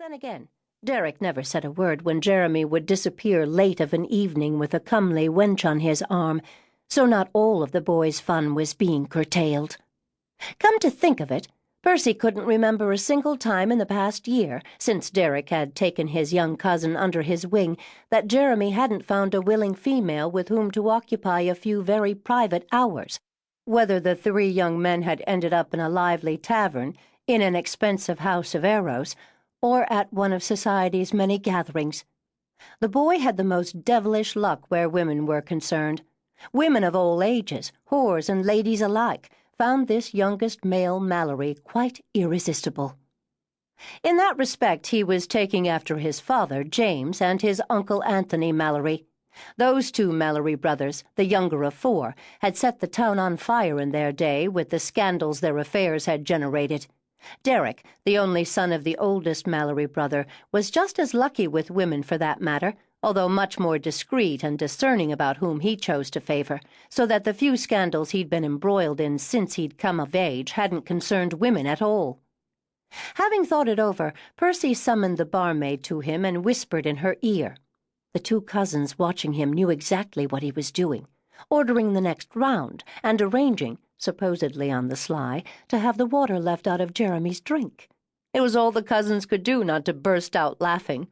Then again, Derek never said a word when Jeremy would disappear late of an evening with a comely wench on his arm, so not all of the boys' fun was being curtailed. Come to think of it, Percy couldn't remember a single time in the past year, since Derek had taken his young cousin under his wing, that Jeremy hadn't found a willing female with whom to occupy a few very private hours, whether the three young men had ended up in a lively tavern, in an expensive house of Eros, or at one of society's many gatherings. The boy had the most devilish luck where women were concerned. Women of all ages, whores and ladies alike, found this youngest male Malory quite irresistible. In that respect he was taking after his father, James, and his uncle Anthony Malory. Those two Malory brothers, the younger of four, had set the town on fire in their day with the scandals their affairs had generated. Derek, the only son of the oldest Malory brother, was just as lucky with women for that matter, although much more discreet and discerning about whom he chose to favor, so that the few scandals he'd been embroiled in since he'd come of age hadn't concerned women at all. Having thought it over, Percy summoned the barmaid to him and whispered in her ear. The two cousins watching him knew exactly what he was doing, ordering the next round and arranging, supposedly on the sly, to have the water left out of Jeremy's drink. It was all the cousins could do not to burst out laughing.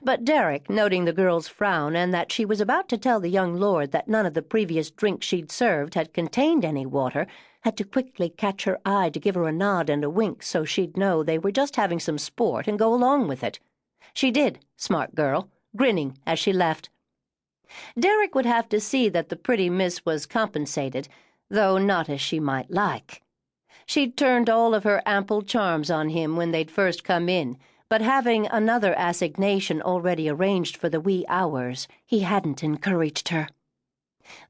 But Derek, noting the girl's frown and that she was about to tell the young lord that none of the previous drinks she'd served had contained any water, had to quickly catch her eye to give her a nod and a wink so she'd know they were just having some sport and go along with it. She did, smart girl, grinning as she left. Derek would have to see that the pretty miss was compensated, though not as she might like. She'd turned all of her ample charms on him when they'd first come in, but having another assignation already arranged for the wee hours, he hadn't encouraged her.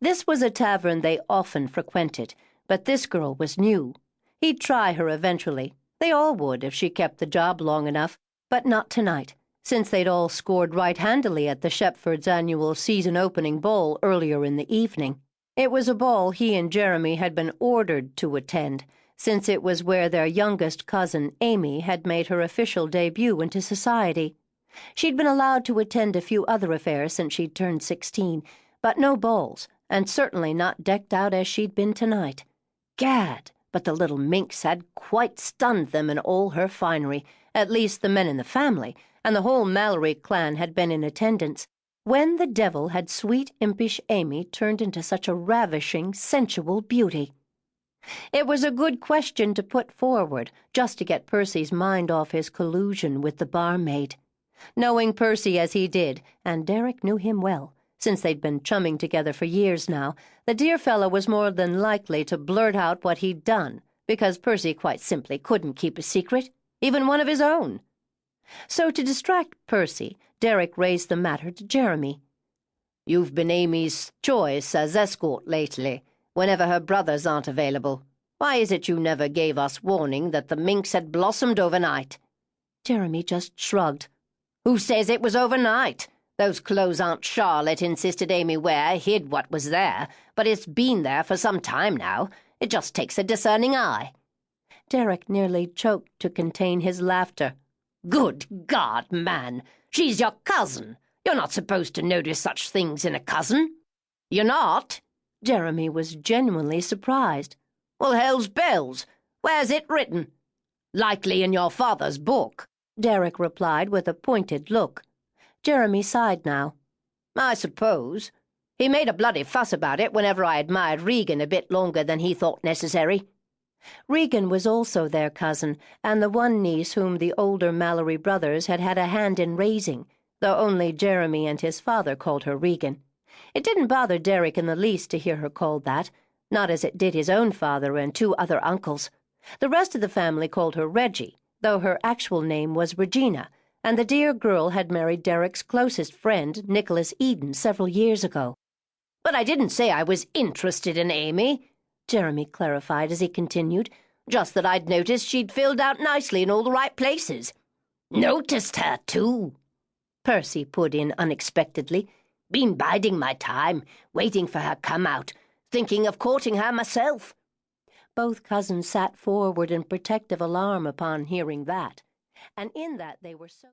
This was a tavern they often frequented, but this girl was new. He'd try her eventually. They all would if she kept the job long enough, but not tonight, since they'd all scored right handily at the Shepford's annual season-opening ball earlier in the evening. It was a ball he and Jeremy had been ordered to attend, since it was where their youngest cousin, Amy, had made her official debut into society. She'd been allowed to attend a few other affairs since she'd turned 16, but no balls, and certainly not decked out as she'd been tonight. Gad, but the little minx had quite stunned them in all her finery, at least the men in the family, and the whole Malory clan had been in attendance. When the devil had sweet, impish Amy turned into such a ravishing, sensual beauty? It was a good question to put forward, just to get Percy's mind off his collusion with the barmaid. Knowing Percy as he did, and Derek knew him well, since they'd been chumming together for years now, the dear fellow was more than likely to blurt out what he'd done, because Percy quite simply couldn't keep a secret, even one of his own. So to distract Percy, Derek raised the matter to Jeremy. "You've been Amy's choice as escort lately, whenever her brothers aren't available. Why is it you never gave us warning that the minx had blossomed overnight?" Jeremy just shrugged. "Who says it was overnight? Those clothes Aunt Charlotte insisted Amy wear hid what was there, but it's been there for some time now. It just takes a discerning eye." Derek nearly choked to contain his laughter. "Good God, man! She's your cousin. You're not supposed to notice such things in a cousin." "You're not?" Jeremy was genuinely surprised. "Well, hell's bells! Where's it written?" "Likely in your father's book," Derek replied with a pointed look. Jeremy sighed now. "I suppose. He made a bloody fuss about it whenever I admired Regan a bit longer than he thought necessary." Regan was also their cousin, and the one niece whom the older Malory brothers had had a hand in raising, though only Jeremy and his father called her Regan. It didn't bother Derek in the least to hear her called that, not as it did his own father and two other uncles. The rest of the family called her Reggie, though her actual name was Regina, and the dear girl had married Derek's closest friend, Nicholas Eden, several years ago. "But I didn't say I was interested in Amy," Jeremy clarified as he continued, "just that I'd noticed she'd filled out nicely in all the right places." "Noticed her, too," Percy put in unexpectedly. "Been biding my time, waiting for her come out, thinking of courting her myself." Both cousins sat forward in protective alarm upon hearing that, and in that they were so